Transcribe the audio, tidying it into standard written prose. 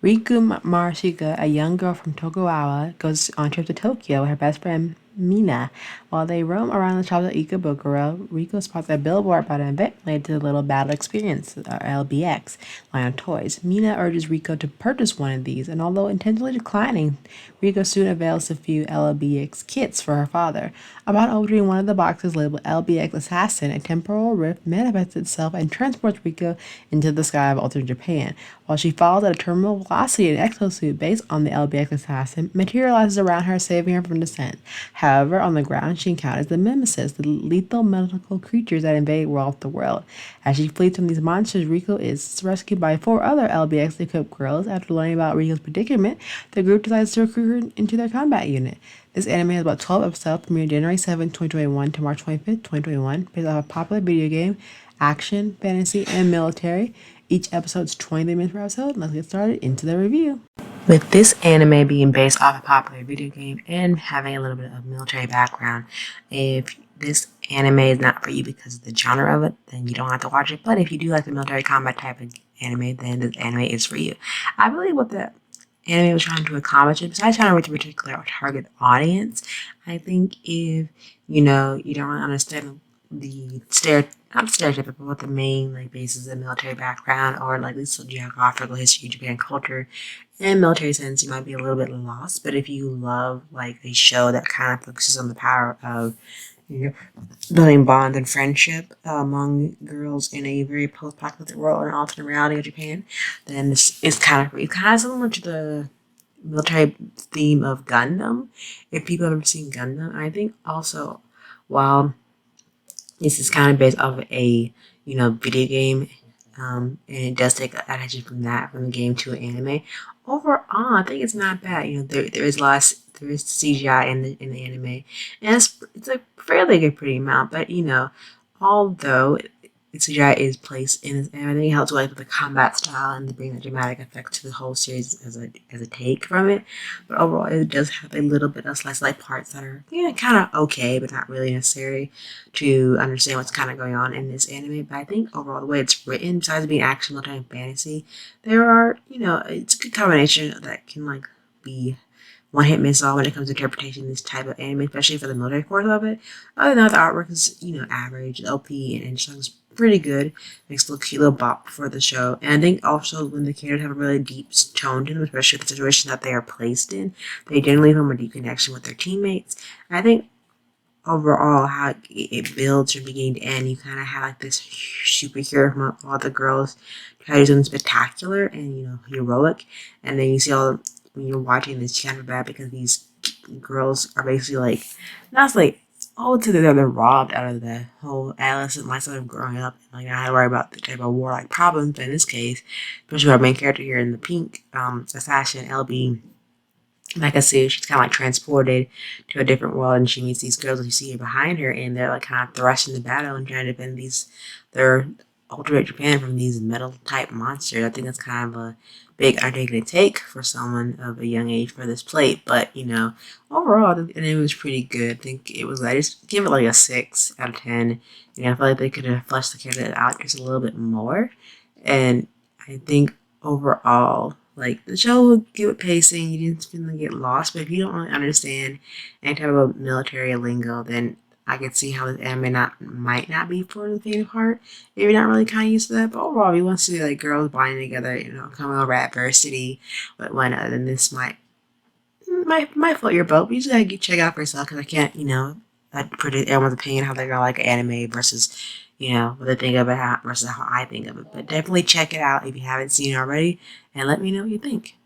Riku Marashika, a young girl from Tokugawa, goes on a trip to Tokyo with her best friend Mina. While they roam around the shops of Ikebukuro, Riku spots a billboard about an event related to the Little Battle Experience, or LBX, line of toys. Mina urges Riku to purchase one of these, and although intentionally declining, Riku soon avails a few LBX kits for her father. Upon opening one of the boxes labeled LBX Assassin, a temporal rift manifests itself and transports Riku into the sky of alternate Japan. While she falls at a terminal velocity, an exosuit based on the LBX Assassin materializes around her, saving her from descent. However, on the ground, she encounters the Mimesis, the lethal medical creatures that invade world after world. As she flees from these monsters, Riku is rescued by four other LBX equipped girls. After learning about Riku's predicament, the group decides to recruit her into their combat unit. This anime has about 12 episodes, premiered January 7, 2021 to March 25th, 2021, based off a popular video game, action, fantasy, and military. Each episode's 20 minutes per episode. Let's get started into the review. With this anime being based off a popular video game and having a little bit of military background, if this anime is not for you because of the genre of it, then you don't have to watch it. But if you do like the military combat type of anime, then this anime is for you. I believe what the anime was trying to accomplish, besides trying to reach a particular target audience, I think if you don't really understand the not stereotypical, but what the main basis of military background or at least the geographical history of Japan culture and military sense, you might be a little bit lost. But if you love a show that kind of focuses on the power of building bond and friendship among girls in a very post-apocalyptic world or an alternate reality of Japan, then this is kind of similar to the military theme of Gundam. If people have ever seen Gundam, I think also while this is kind of based off of a video game, and it does take adaptation from the game to an anime. Overall, I think it's not bad. There is there is CGI in the anime, and it's a fairly good pretty amount. But although CGI is placed in this anime, I think it helps with the combat style and to bring the dramatic effect to the whole series as a take from it. But overall, it does have a little bit of slice like parts that are kind of okay, but not really necessary to understand what's kind of going on in this anime. But I think overall, the way it's written, besides being action, military, and fantasy, there are it's a good combination that can be one hit miss all when it comes to interpretation this type of anime, especially for the military part of it. Other than that, the artwork is average, LP, and songs pretty good. Makes a little cute little bop for the show. And I think also when the characters have a really deep tone to them, especially the situation that they are placed in, they generally form a deep connection with their teammates. And I think overall how it builds from beginning to end, you kind of have this superhero from all the girls try to do something spectacular and heroic, and then you see when you're watching this, you kind of bad because these girls are basically not they're robbed out of the whole adolescent lifestyle of growing up and not have to worry about the type of warlike problems. But in this case, especially our main character here in the pink assassin LB, like I said, she's kind of transported to a different world, and she meets these girls that you see behind her, and they're kind of thrust into battle and trying to defend their alternate Japan from these metal type monsters. I think that's kind of a big undertaking to take for someone of a young age for this plate. But overall, it was pretty good. I think it was. I just give it a 6 out of 10. I feel like they could have fleshed the character out just a little bit more, and I think overall, the show will give it pacing. You didn't really get lost, but if you don't really understand any type of military lingo, then I could see how this anime might not be for the faint of heart if you're not really kind of used to that. But overall, if you want to see girls bonding together, coming over adversity, but one other than this might float your boat. But you just gotta check out for yourself because I can't I predict everyone's opinion how they're gonna like anime versus what they think of it versus how I think of it. But definitely check it out if you haven't seen it already, and let me know what you think.